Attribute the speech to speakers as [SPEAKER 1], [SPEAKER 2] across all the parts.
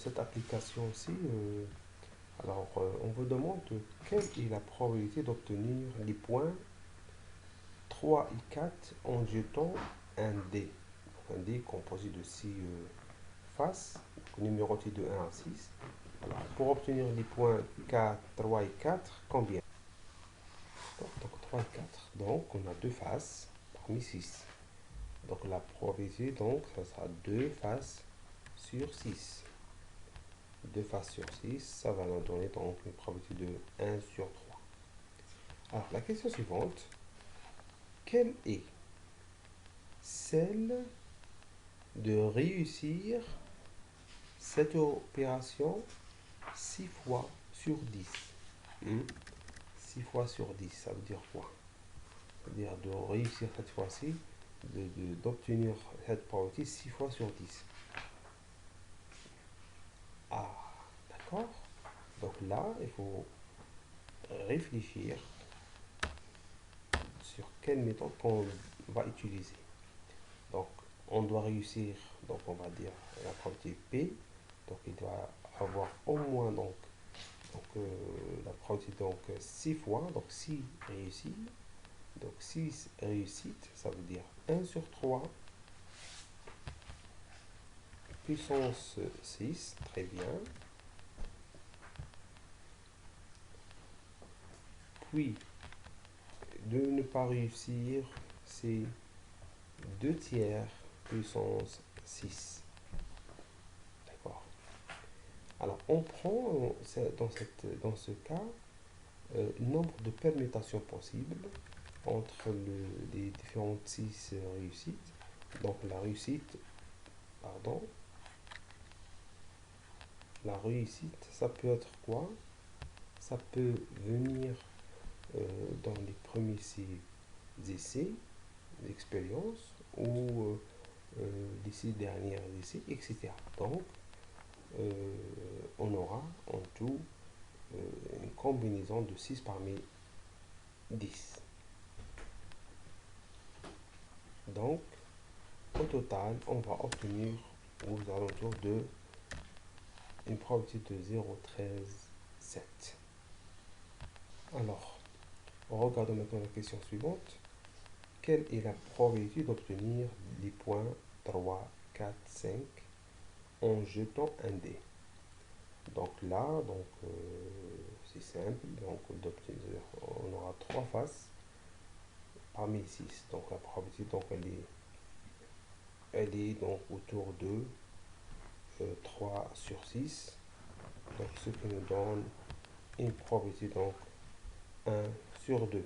[SPEAKER 1] cette application-ci, on vous demande quelle est la probabilité d'obtenir les points 3 et 4 en jetant un dé. Un dé composé de 6 faces, numéroté de 1 à 6. Alors, pour obtenir les points 4, 3 et 4, combien? Donc 3 et 4. Donc on a deux faces parmi 6. Donc la probabilité, donc, ça sera 2 faces sur 6. 2 faces sur 6, ça va nous donner donc une probabilité de 1 sur 3. Alors la question suivante, quelle est celle de réussir cette opération 6 fois sur 10? 6 fois sur 10, ça veut dire quoi? Ça veut dire de réussir cette fois-ci, d'obtenir cette probabilité 6 fois sur 10. Ah, d'accord. Donc là, il faut réfléchir sur quelle méthode qu'on va utiliser. Donc, on doit réussir, donc on va dire la probabilité P. Donc, il doit avoir au moins la probabilité donc 6 fois, donc 6 réussis. Donc 6 réussites, ça veut dire 1 sur 3 puissance 6, très bien. Puis, de ne pas réussir, c'est 2 tiers puissance 6. D'accord. Alors, on prend dans ce cas nombre de permutations possibles entre les différentes 6 réussites. Donc, la réussite, ça peut être quoi? Ça peut venir dans les premiers 6 essais d'expérience ou les 6 derniers essais, etc. Donc, on aura en tout une combinaison de 6 parmi 10. Donc, au total, on va obtenir aux alentours de une probabilité de 0,13,7. Alors, regardons maintenant la question suivante. Quelle est la probabilité d'obtenir les points 3, 4, 5 en jetant un dé? Donc là, c'est simple. Donc, on aura 3 faces parmi 6. Donc la probabilité, donc, elle est donc autour de 3 sur 6. Donc ce qui nous donne une probabilité donc 1 sur 2.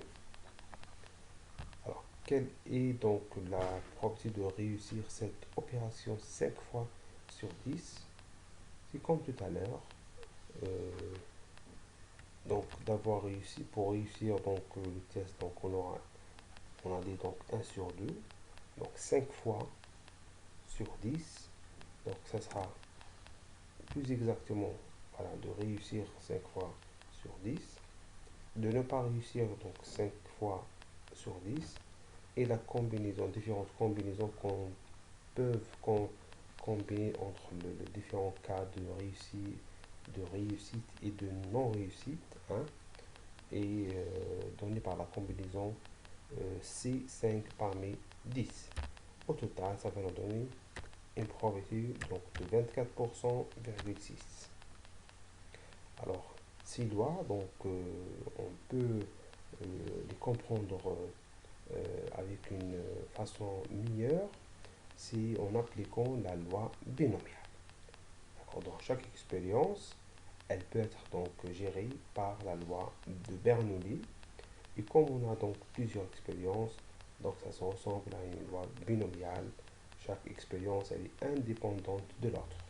[SPEAKER 1] Alors, quelle est donc la probabilité de réussir cette opération 5 fois sur 10? C'est comme tout à l'heure. Donc d'avoir réussi, pour réussir donc le test, donc on a dit donc 1 sur 2, donc 5 fois sur 10, donc ça sera plus exactement, voilà, de réussir 5 fois sur 10, de ne pas réussir donc 5 fois sur 10, et la combinaison, différentes combinaisons qu'on peut combiner entre les différents cas de réussite et de non-réussite, hein, et donné par la combinaison C5 parmi 10. Au total, ça va nous donner une probabilité donc, de 24,6%. Alors, ces lois, donc, on peut les comprendre avec une façon meilleure si en appliquant la loi binomiale. Dans chaque expérience, elle peut être donc gérée par la loi de Bernoulli. Et comme on a donc plusieurs expériences, donc ça se ressemble à une loi binomiale. Chaque expérience, elle est indépendante de l'autre.